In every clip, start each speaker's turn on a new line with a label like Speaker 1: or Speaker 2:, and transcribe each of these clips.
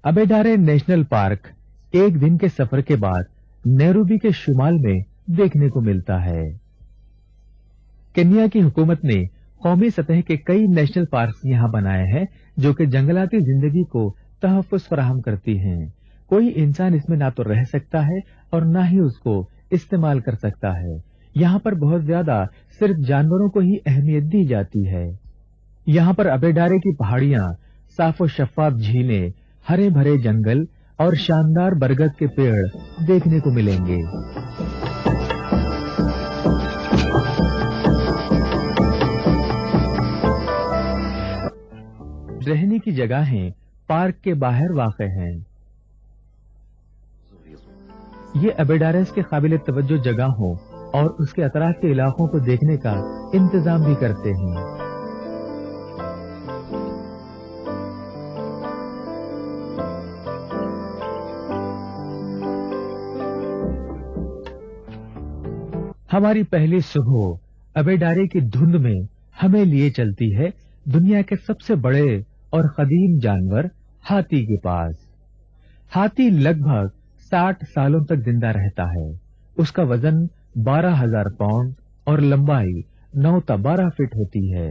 Speaker 1: अबेडारे national park एक दिन के सफर के बाद नैरोबी के शुमाल में देखने को मिलता है। केन्या की हुकूमत ने कौमी सतह के कई नेशनल पार्क यहाँ बनाए हैं जो कि जंगलाती जिंदगी को तहफ़्फ़ुज़ फराहम करती हैं। कोई इंसान इसमें ना तो रह सकता है और ना ही उसको इस्तेमाल कर सकता है। यहाँ पर बहुत ज्यादा सिर्फ जानवरों को ही अहमियत दी जाती है। यहाँ पर अबेडारे की पहाड़ियां, साफ शफाफ झीलें, हरे भरे जंगल और शानदार बरगद के पेड़ देखने को मिलेंगे। रहने की जगहें पार्क के बाहर वाक़े हैं। ये अबेडारेस के काबिल तवज्जो जगहों और उसके अतराफ के इलाकों को देखने का इंतजाम भी करते हैं। हमारी पहली सुबह अबेडारे की धुंध में हमें लिए चलती है दुनिया के सबसे बड़े और कदीम जानवर हाथी के पास। हाथी लगभग 60 सालों तक जिंदा रहता है। उसका वजन 12,000 पाउंड और लंबाई 9-12 फीट होती है।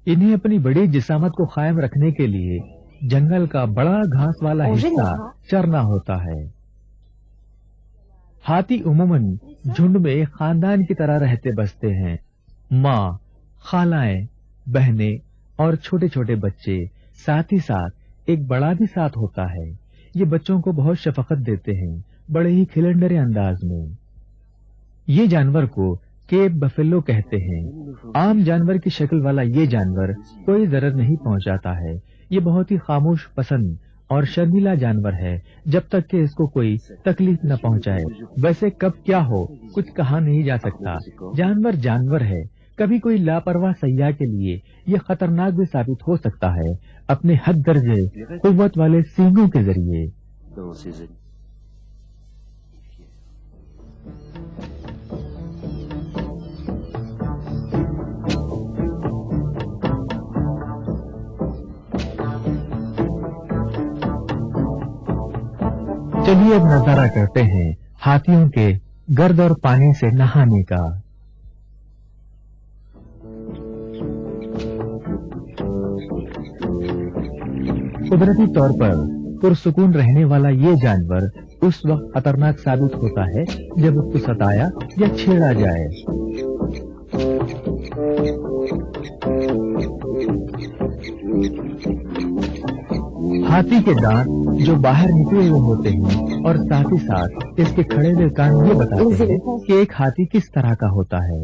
Speaker 1: इन्हें अपनी बड़ी जिसामत को कायम रखने के लिए जंगल का बड़ा घास वाला हिस्सा चरना होता है। हाथी उमूमन झुंड में एक खानदान की तरह रहते बसते हैं। माँ, खालाएं, बहनें और छोटे छोटे बच्चे, साथ ही साथ एक बड़ा भी साथ होता है। ये बच्चों को बहुत शफकत देते हैं, बड़े ही खिलंडरे अंदाज में। ये जानवर को केप बफेलो कहते हैं। आम जानवर की शक्ल वाला ये जानवर कोई जरर नहीं पहुंचाता है। ये बहुत ही खामोश पसंद और शर्मीला जानवर है जब तक कि इसको कोई तकलीफ न पहुंचाए। वैसे कब क्या हो कुछ कहा नहीं जा सकता। जानवर जानवर है। कभी कोई लापरवाह सैयाह के लिए ये खतरनाक भी साबित हो सकता है अपने हद दर्जे कुव्वत वाले सींगों के जरिए। चलिए अब नजारा करते हैं हाथियों के गर्द और पानी से नहाने का। कुदरती तौर पर पुरसुकून रहने वाला ये जानवर उस वक्त खतरनाक साबित होता है जब उसको सताया या छेड़ा जाए। हाथी के दांत जो बाहर निकले हुए होते हैं और साथ ही साथ इसके खड़े हुए कान ये बताते हैं कि एक हाथी किस तरह का होता है।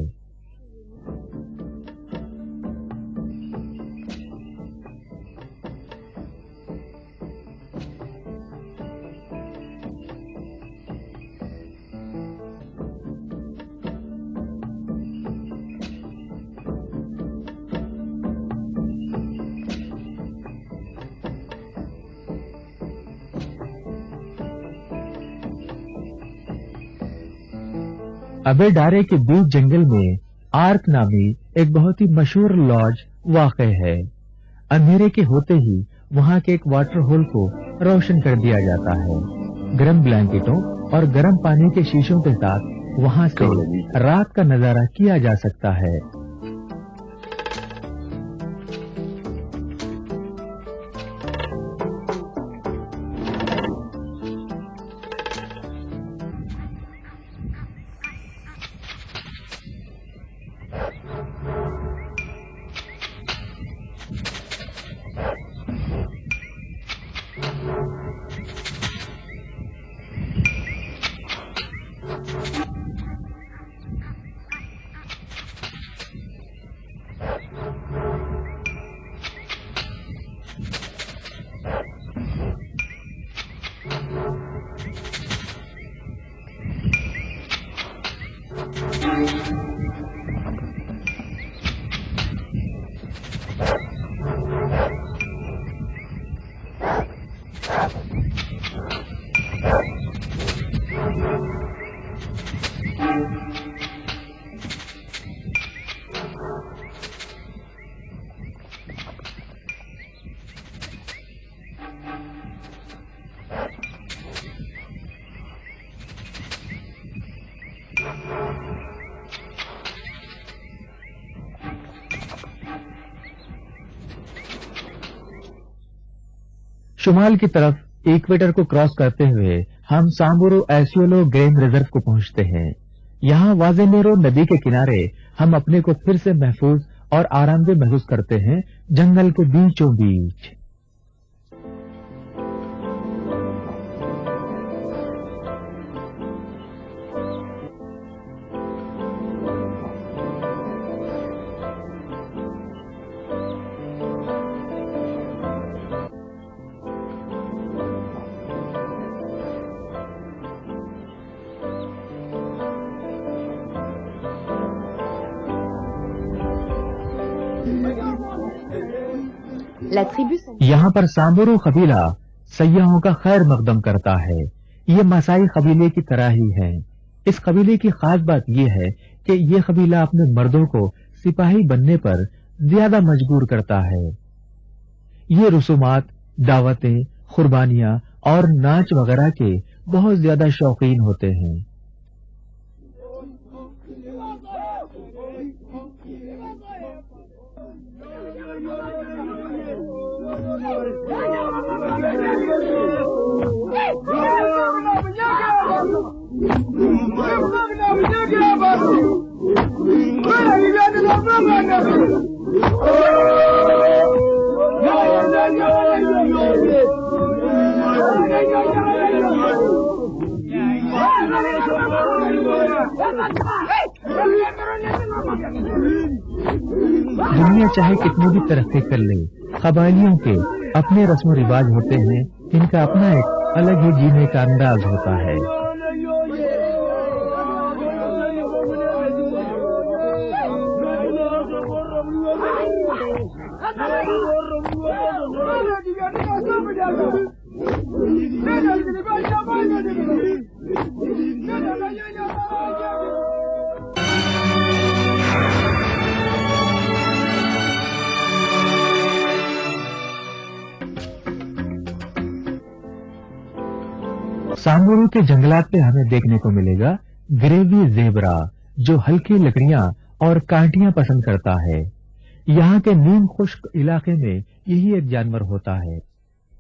Speaker 1: अबेडारे के बीच जंगल में आर्क नामी एक बहुत ही मशहूर लॉज वाक़ है। अंधेरे के होते ही वहां के एक वाटर होल को रोशन कर दिया जाता है। गर्म ब्लैंकेटों और गर्म पानी के शीशों के साथ वहां से रात का नजारा किया जा सकता है। शुमाल की तरफ इक्वेटर को क्रॉस करते हुए हम सांबुरो एसियोलो गेम रिजर्व को पहुंचते हैं। यहाँ वाजेनेरो नदी के किनारे हम अपने को फिर से महफूज और आरामदेह महसूस करते हैं, जंगल के बीचों बीच। यहाँ पर सांबुरो कबीला सयाहों का खैर मकदम करता है। ये मसाई कबीले की तरह ही है। इस कबीले की खास बात यह है कि ये कबीला अपने मर्दों को सिपाही बनने पर ज्यादा मजबूर करता है। ये रसूमात, दावतें, कुर्बानियां और नाच वगैरह के बहुत ज्यादा शौकीन होते हैं। दुनिया चाहे कितनी भी तरक्की कर ले, कबायलियों के अपने रस्म रिवाज होते हैं, इनका अपना एक अलग ही जीने का अंदाज होता है। सांबुरो के जंगलात पे हमें देखने को मिलेगा ग्रेवी ज़ेबरा, जो हल्की लकड़ियां और कांटियां पसंद करता है। यहाँ के नीम खुश्क इलाके में यही एक जानवर होता है।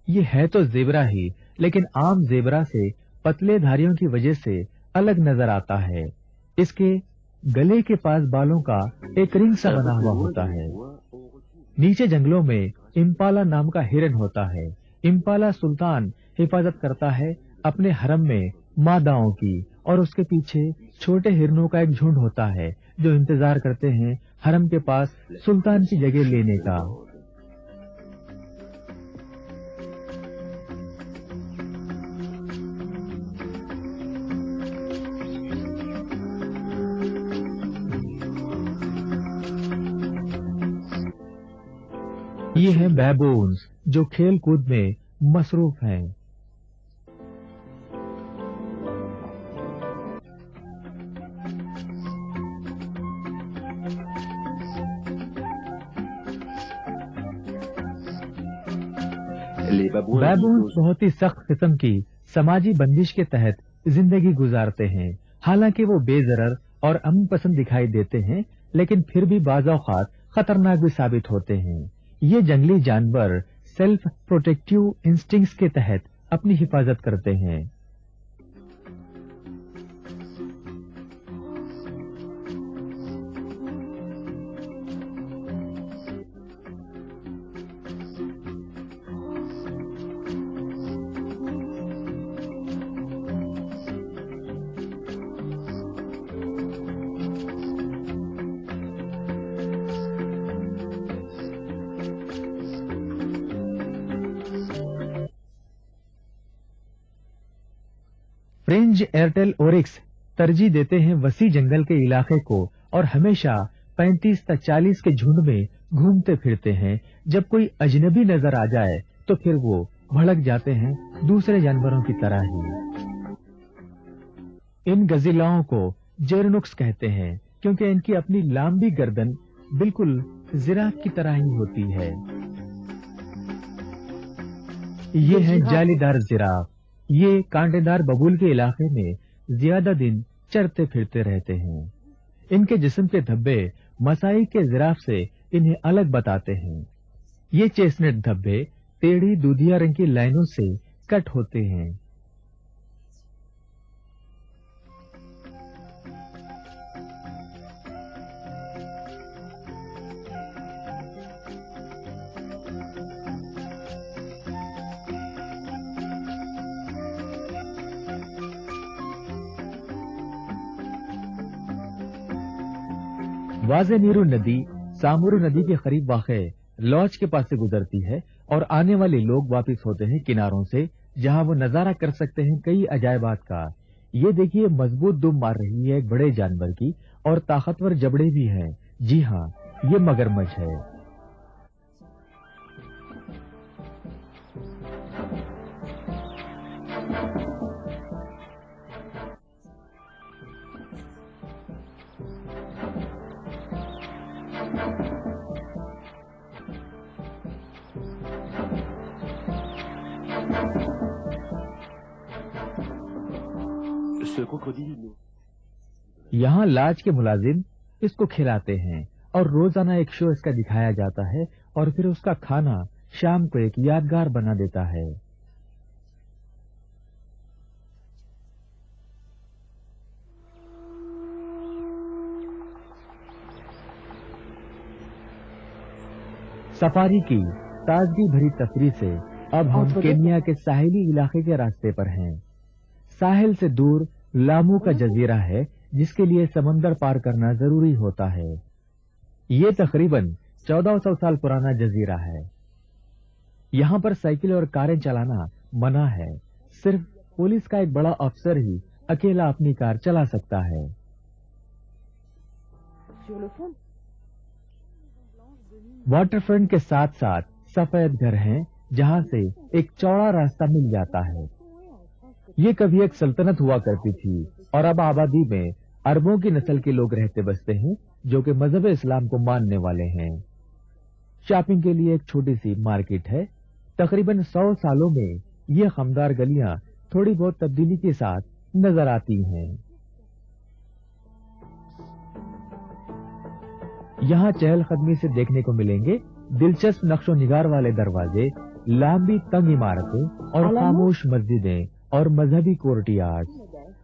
Speaker 1: ये है तो ज़ेबरा ही, लेकिन आम ज़ेबरा से पतले धारियों की वजह से अलग नजर आता है। इसके गले के पास बालों का एक रिंग सा बना हुआ होता है। नीचे जंगलों में इम्पाला नाम का हिरन होता है। इम्पाला सुल्तान हिफाजत करता है अपने हरम में मादाओं की, और उसके पीछे छोटे हिरनों का एक झुंड होता है जो इंतजार करते हैं हरम के पास सुल्तान की जगह लेने का। ये है बैबून्स, जो खेल कूद में मसरूफ हैं। बैबून्स बहुत ही सख्त किस्म की समाजी बंदिश के तहत जिंदगी गुजारते हैं। हालांकि वो बेजरर और अमन पसंद दिखाई देते हैं, लेकिन फिर भी बाज़ औक़ात खतरनाक भी साबित होते हैं। ये जंगली जानवर सेल्फ प्रोटेक्टिव इंस्टिंक्ट्स के तहत अपनी हिफाजत करते हैं। फ्रिंज एयरटेल ओरिक्स तरजीह देते हैं वसी जंगल के इलाके को और हमेशा 35 तक 40 के झुंड में घूमते फिरते हैं। जब कोई अजनबी नजर आ जाए तो फिर वो भड़क जाते हैं दूसरे जानवरों की तरह ही। इन गजिलाओं को जेरनुक्स कहते हैं क्योंकि इनकी अपनी लंबी गर्दन बिल्कुल जिराफ की तरह ही होती है। ये है जालीदार जिराफ। ये कांटेदार बबूल के इलाके में ज्यादा दिन चरते फिरते रहते हैं। इनके जिस्म के धब्बे मसाई के जिराफ से इन्हें अलग बताते हैं। ये चेस्टनट धब्बे टेढ़ी दूधिया रंग की लाइनों से कट होते हैं। वाजे नीरू नदी सामुरू नदी के करीब वाक़ लॉज के पास से गुजरती है और आने वाले लोग वापस होते हैं किनारों से, जहां वो नजारा कर सकते हैं कई अजायबात का। ये देखिए, मजबूत दुम मार रही है एक बड़े जानवर की और ताकतवर जबड़े भी हैं। जी हाँ, ये मगरमच्छ है। यहाँ लाज के मुलाजिम इसको खिलाते हैं और रोजाना एक शो इसका दिखाया जाता है और फिर उसका खाना शाम को एक यादगार बना देता है। सफारी की ताजगी भरी तस्वीर से अब हम केन्या के साहिली इलाके के रास्ते पर हैं। साहिल से दूर लामू का जजीरा है, जिसके लिए समंदर पार करना जरूरी होता है। ये तकरीबन 1400 साल पुराना जजीरा है। यहाँ पर साइकिल और कारें चलाना मना है। सिर्फ पुलिस का एक बड़ा अफसर ही अकेला अपनी कार चला सकता है। वाटरफ्रंट के साथ साथ सफेद घर हैं, जहां से एक चौड़ा रास्ता मिल जाता है। ये कभी एक सल्तनत हुआ करती थी और अब आबादी में अरबों की नस्ल के लोग रहते बसते हैं, जो कि मजहब इस्लाम को मानने वाले हैं। शॉपिंग के लिए एक छोटी सी मार्केट है। तकरीबन 100 सालों में ये खमदार गलियां थोड़ी बहुत तब्दीली के साथ नजर आती हैं। यहाँ चहलकदमी से देखने को मिलेंगे दिलचस्प नक्शो निगार वाले दरवाजे, लंबी तंग इमारतें और खामोश मस्जिदें और मजहबी कोर्टयार्ड।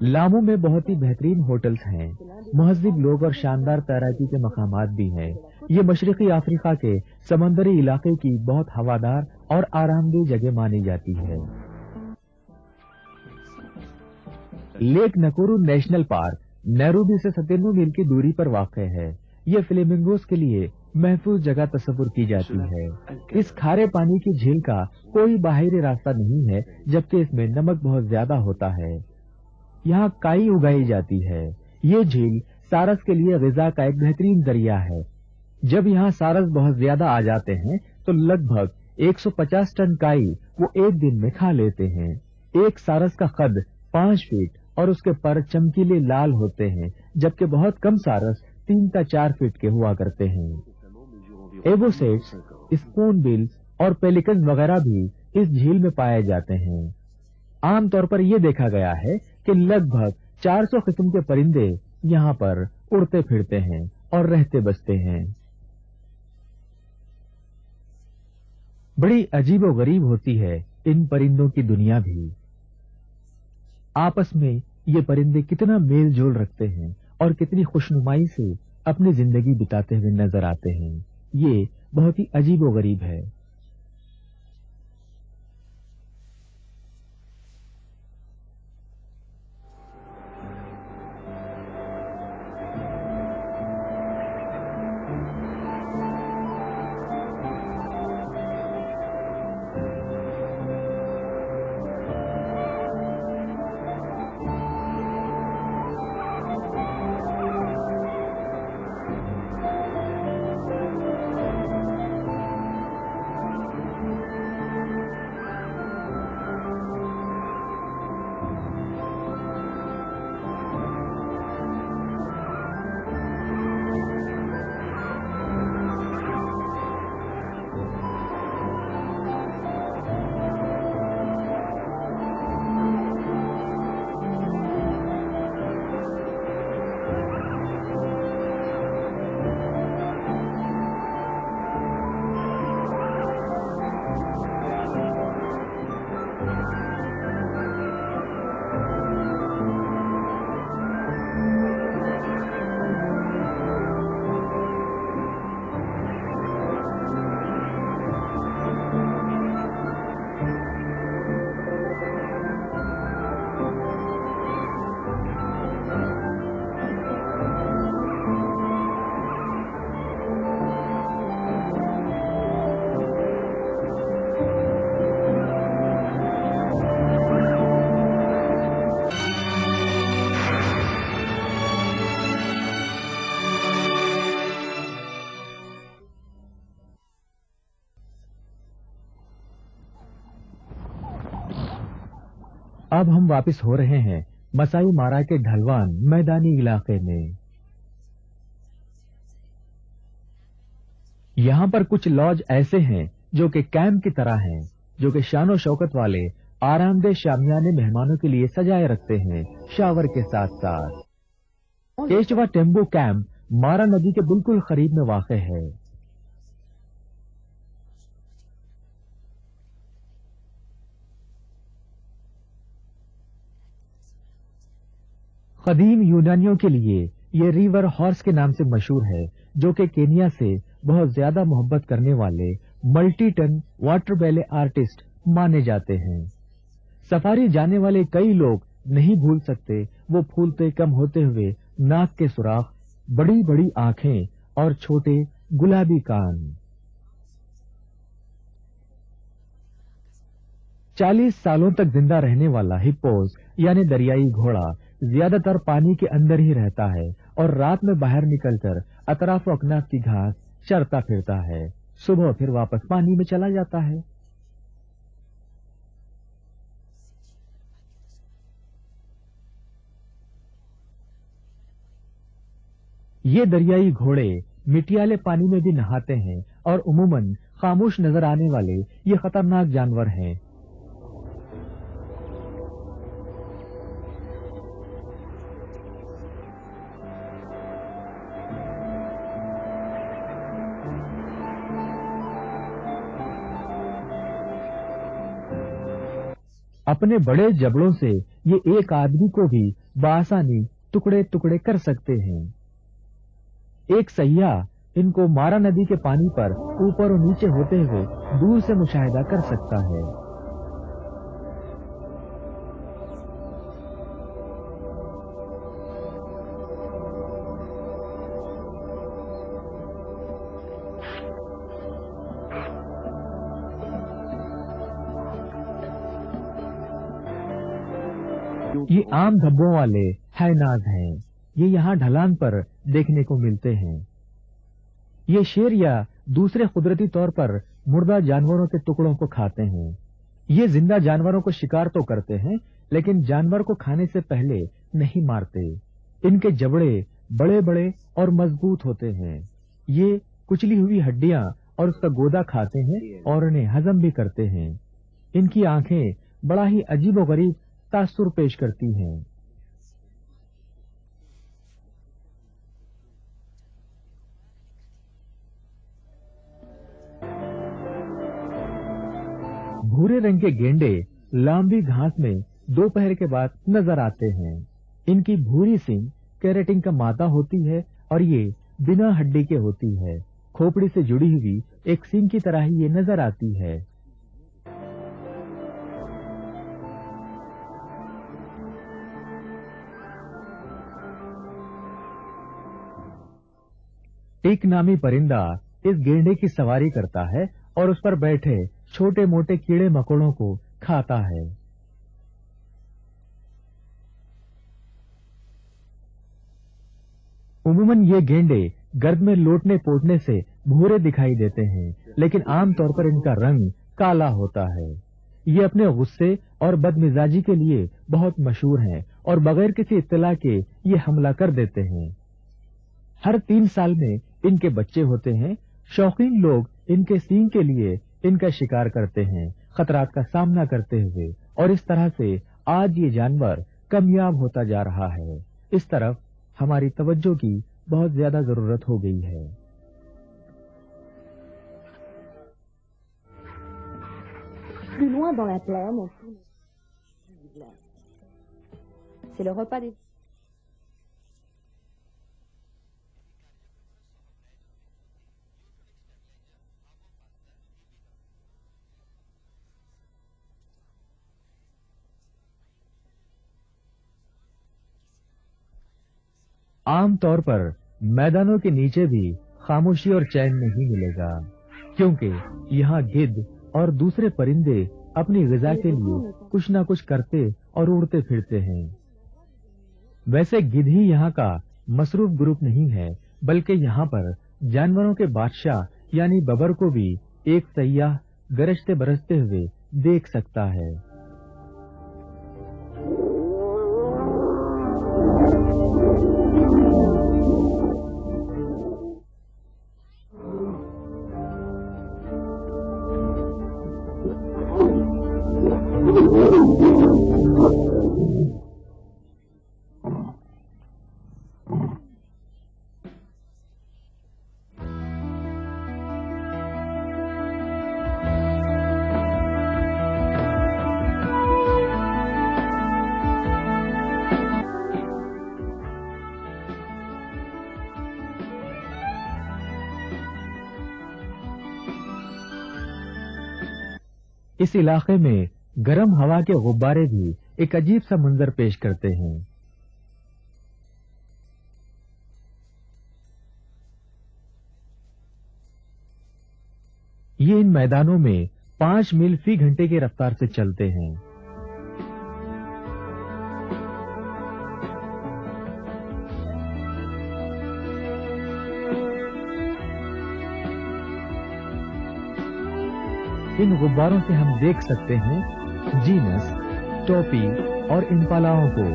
Speaker 1: लामू में बहुत ही बेहतरीन होटल्स हैं, महज़िब लोग और शानदार तैराकी के मकामात भी हैं। ये मशरकी अफ्रीका के समंदरी इलाके की बहुत हवादार और आरामदेह जगह मानी जाती है। Lake Nakuru national park Nairobi से 97 मील की दूरी पर वाक़ है। ये फ्लेमिंगोस के लिए महफूज जगह तस्वुर की जाती है। इस खारे पानी की झील का कोई बाहरी रास्ता नहीं है, जबकि इसमें नमक बहुत ज्यादा होता है। यहाँ काई उगाई जाती है। ये झील सारस के लिए ग़िज़ा का एक बेहतरीन जरिया है। जब यहाँ सारस बहुत ज्यादा आ जाते हैं तो लगभग 150 टन काई वो एक दिन में खा लेते हैं। एक सारस का कद 5 फीट और उसके पर चमकीले लाल होते हैं, जबकि बहुत कम सारस 3 या 4 फीट के हुआ करते हैं। एवोसेट्स, स्पून बिल और पेलिकन वगैरह भी इस झील में पाए जाते हैं। आमतौर पर यह देखा गया है कि लगभग 400 किस्म के परिंदे यहाँ पर उड़ते फिरते हैं और रहते बसते हैं। बड़ी अजीबो गरीब होती है इन परिंदों की दुनिया भी। आपस में ये परिंदे कितना मेल जोल रखते हैं और कितनी खुशनुमाई से अपनी जिंदगी बिताते हुए नजर आते हैं। ये बहुत ही अजीबो गरीब है। अब हम वापस हो रहे हैं मसाई मारा के ढलवान मैदानी इलाके में। यहाँ पर कुछ लॉज ऐसे हैं जो कि कैंप की तरह हैं, जो कि शानो शौकत वाले आरामदेह शामियाने मेहमानों के लिए सजाए रखते हैं शावर के साथ साथ। एचवा टेम्बू कैंप मारा नदी के बिल्कुल करीब में वाक़ है। कदीम यूनानियों के लिए ये रिवर हॉर्स के नाम से मशहूर है, जो कि केनिया से बहुत ज्यादा मोहब्बत करने वाले multi ton water ballet artist माने जाते हैं। सफारी जाने वाले कई लोग नहीं भूल सकते वो फूलते कम होते हुए नाक के सुराख, बड़ी बड़ी आंखें और छोटे गुलाबी कान। 40 सालों तक जिंदा रहने वाला हिप्पोस यानी दरियाई घोड़ा ज्यादातर पानी के अंदर ही रहता है और रात में बाहर निकलकर अतराफ अकनाफ की घास चरता फिरता है। सुबह फिर वापस पानी में चला जाता है। ये दरियाई घोड़े मिटियाले पानी में भी नहाते हैं और उमूमन खामोश नजर आने वाले ये खतरनाक जानवर हैं। अपने बड़े जबड़ों से ये एक आदमी को भी बआसानी टुकड़े टुकड़े कर सकते हैं। एक सैयाह इनको मारा नदी के पानी पर ऊपर और नीचे होते हुए दूर से मुशाहिदा कर सकता है। ये आम धब्बों वाले हाइनाज हैं। ये यहाँ ढलान पर देखने को मिलते हैं। ये शेर या दूसरे कुदरती तौर पर मुर्दा जानवरों के टुकड़ों को खाते हैं। ये जिंदा जानवरों को शिकार तो करते हैं, लेकिन जानवर को खाने से पहले नहीं मारते। इनके जबड़े बड़े बड़े और मजबूत होते हैं। ये कुचली हुई हड्डियां और उसका गोदा खाते हैं और उन्हें हजम भी करते हैं। इनकी आंखें बड़ा ही अजीबोगरीब तासुर पेश करती हैं। भूरे रंग के गेंडे लंबी घास में दोपहर के बाद नजर आते हैं। इनकी भूरी सींग केराटिन का मादा होती है और ये बिना हड्डी के होती है। खोपड़ी से जुड़ी हुई एक सींग की तरह ही ये नजर आती है। टिक नामी परिंदा इस गेंडे की सवारी करता है और उस पर बैठे छोटे मोटे कीड़े मकोड़ों को खाता है। उमूमन ये गेंडे गर्द में लोटने पोटने से भूरे दिखाई देते हैं, लेकिन आमतौर पर इनका रंग काला होता है। ये अपने गुस्से और बदमिजाजी के लिए बहुत मशहूर हैं और बगैर किसी इत्तला के ये हमला कर देते हैं। हर 3 साल में इनके बच्चे होते हैं। शौकीन लोग इनके सींग के लिए इनका शिकार करते हैं, खतरात का सामना करते हुए, और इस तरह से आज ये जानवर कामयाब होता जा रहा है। इस तरफ हमारी तवज्जो की बहुत ज्यादा जरूरत हो गई है।
Speaker 2: Plus loin dans la plaine, c'est le repas des...
Speaker 1: आम तौर पर मैदानों के नीचे भी खामोशी और चैन नहीं मिलेगा, क्योंकि यहाँ गिद्ध और दूसरे परिंदे अपनी ग़िज़ा के लिए कुछ न कुछ करते और उड़ते फिरते हैं। वैसे गिद्ध ही यहाँ का मसरूफ ग्रुप नहीं है, बल्कि यहाँ पर जानवरों के बादशाह यानी बबर को भी एक सैयाह गरजते बरसते हुए देख सकता है। इस इलाके में गर्म हवा के गुब्बारे भी एक अजीब सा मंजर पेश करते हैं। ये इन मैदानों में 5 मील फी घंटे की रफ्तार से चलते हैं। इन गुब्बारों से हम देख सकते हैं जीनस, टोपी और इम्पालाओं को।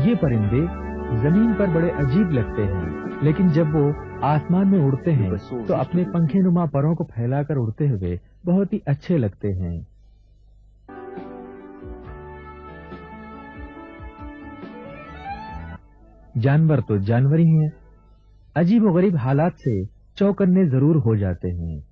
Speaker 1: ये परिंदे जमीन पर बड़े अजीब लगते हैं, लेकिन जब वो आसमान में उड़ते हैं तो अपने पंखेनुमा परों को फैलाकर उड़ते हुए बहुत ही अच्छे लगते हैं। जानवर तो जानवर ही हैं, अजीब-ओ-गरीब हालात से चौकन्ने जरूर हो जाते हैं।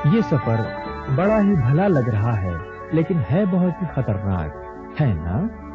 Speaker 1: ये सफर बड़ा ही भला लग रहा है, लेकिन है बहुत ही खतरनाक, है ना?